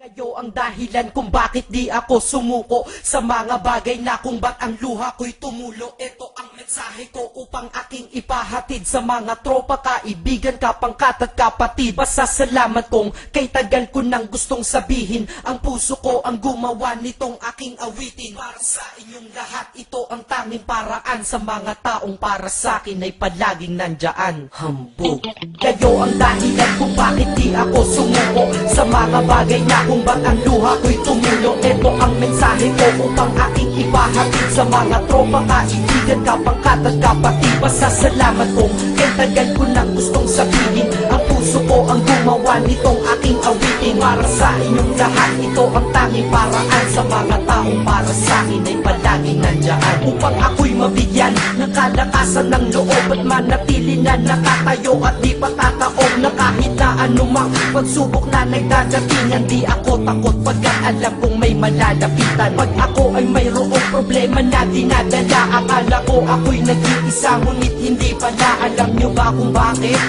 Kayo ang dahilan kung bakit di ako sumuko sa mga bagay na kung ba't ang luha ko'y tumulo. Ito ang mensahe ko upang aking ipahatid sa mga tropa, kaibigan, kapangkat at kapatid. Pasasalamat kong kay tagal ko nang gustong sabihin, ang puso ko ang gumawa nitong aking awitin. Para sa inyong lahat, ito ang tanging paraan sa mga taong para sa akin ay palaging nandyan. Hambog. Kayo ang dahilan kung bakit di ako sumuko sa mga bagay na kung ba't ang luha ko'y tumulo. Ito ang mensahe ko upang aking ipahatid sa mga tropa, kaibigan, kapangkat at kapatid. Pasasalamat kong kay tagal ko nang gustong sabihin, ang puso ko ang gumawa nitong aking awitin. Para sa inyong lahat, ito ang tanging paraan sa mga taong para sa akin ay palaging nandyan. Upang ako'y mabigyan ng kalakasan ng loob at manatili na nakatayo at di patataob na kahit na anumang pagsubok na nagdadatingan. Di ako takot pagkat alam kong may malalapitan. Pag ako ay mayroong problema na dinadala, akala ko ako'y nag-iisa, ngunit hindi pala. Alam nyo ba kung bakit?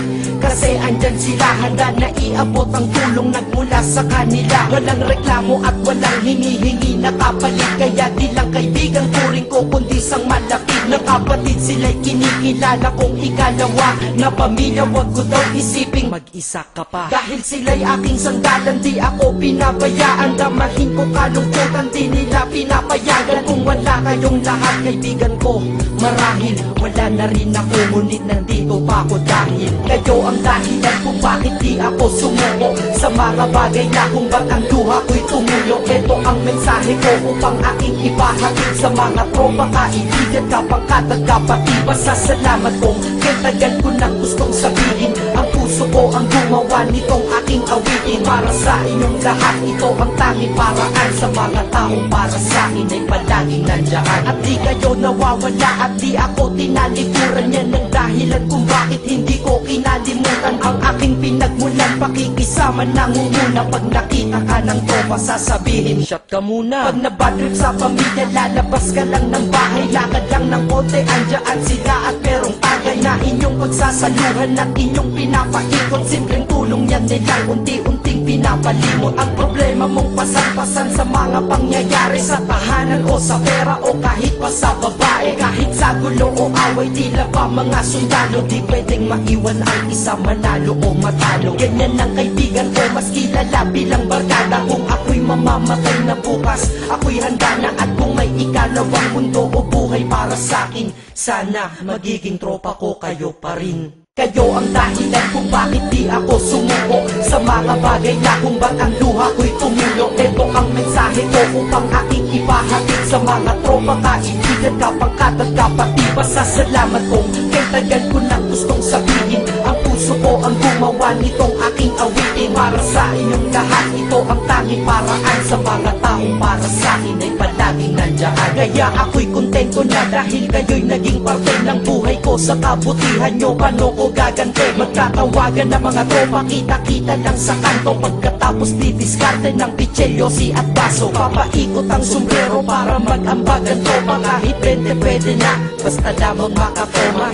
Kasi andyan sila, handa na iabot ang tulong nagmula sa kanila. Walang reklamo at walang hinihingi na kapalit, kaya di lang kaibigan turing ko kundi sang malapit na kapatid. Sila'y kinikilala kong ikalawa na pamilya, wag ko daw isiping mag-isa ka pa. Dahil sila'y aking sandalan, di ako pinabayaan. Damahin ko kalungkutan, di nila pinapayagan. Kung wala kayong lahat kaibigan ko, marahil wala na rin ako, ngunit nandito pa ako dahil kayo ang dahilan kung bakit di ako sumuko sa mga bagay na kung ba't ang luha ko'y tumulo. Ito ang mensahe ko upang aking ipahatid sa mga tropa, kaibigan, kapangkat at kapatid. Pasasalamat kong kay tagal ko nang gustong sabihin, ang puso ko ang gumawa nitong aking awitin. Para sa inyong lahat, ito ang tanging paraan sa mga taong para sa akin ay palaging nandyan. At di kayo nawawala at di ako tinalikuran, yan ang dahilan kung bakit hindi ko kinalimutan ang aking pinagmulan. Pakikisama nangunguna, pag nakita ka ng tropa sasabihin shot ka muna. Pag nabadrip sa pamilya, lalabas ka lang ng bahay, lakad lang ng konti, andyan sila at merong tagay na inyong pagsasaluhan at inyong pinapaikot. Simpleng tulong yan nilang unti-unting pinapalimot ang problema mong pasan-pasan sa mga pangyayari sa tahanan o sa pera o kahit pa sa babae. Kahit sa gulo o away, tila ba mga sundalo, di pwedeng maiwan ang isa, manalo o matalo. Ganyan ang kaibigan ko, mas kilala bilang barkada. Kung ako'y mamamatay na bukas, ako'y handa na. At kung may ikalawang mundo o buhay para sa akin, sana magiging tropa ko kayo pa rin. Kayo ang dahilan kung bakit di ako sumuko sa mga bagay na kung ba't ang luha ko'y tumulo. Ito ang mensahe ko upang aking ipahatid sa mga tropa, kaibigan, kapangkat at kapatid. Pasasalamat kong kay tagal ko nang gustong sabihin, ang puso ko ang gumawa nitong aking awitin. Para sa inyong lahat, ito ang tanging paraan sa mga taong para sa akin ay palaging nandyan. Kaya ako'y kontento na dahil kayo'y naging parte ng buhay ko. Sa kabutihan nyo, paano ko gagante? Magtatawagan ng mga tropa, kita-kita lang sa kanto. Pagkatapos didiskarte ng pitselyosi at baso, papaikot ang sombrero para mag-ambag ang tropa. Kahit 20 pwede na, basta lamang makatoma.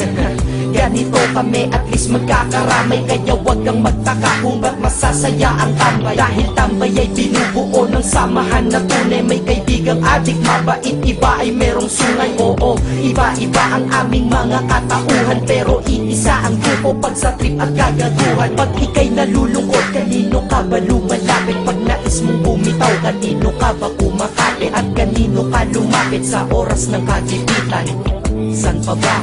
Ganito kami, at least magkakaramay. Kaya wag kang magtaka kung ba't masasaya ang tambay. Dahil tambay ay binubuo ng samahan na tunay. May kaibigang adik, mabait, iba ay merong sungay. Oo, iba-iba ang aming mga katauhan, pero iisa ang grupo pag sa trip at kagaguhan. Pag ika'y nalulungkot, kanino ka ba lumalapit? Pag nais mong bumitaw, kanino ka ba kumakapit? At kanino ka lumapit sa oras ng kagipitan? San pa ba?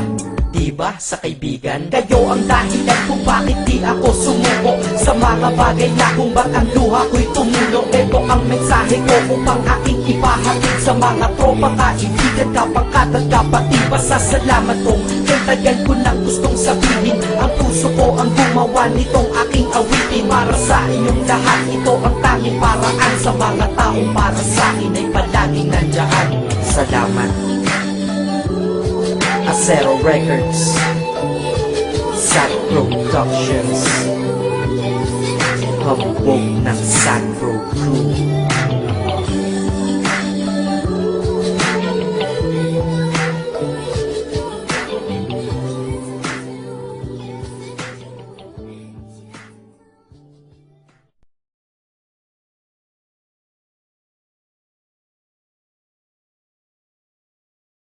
Diba sa kaibigan? Kayo ang dahilan kung bakit di ako sumuko sa mga bagay na kung ba't ang luha ko'y tumulo. Ito ang mensahe ko upang aking ipahatid sa mga tropa, kaibigan, kapangkat at kapatid. Pasasalamat kong kay tagal ko nang gustong sabihin, ang puso ko ang gumawa nitong aking awitin. Para sa inyong lahat, ito ang tanging paraan sa mga taong para sa akin ay palaging nandyan. Salamat. Acero Records, Sad Productions, hambog ng Sad Pro Crew.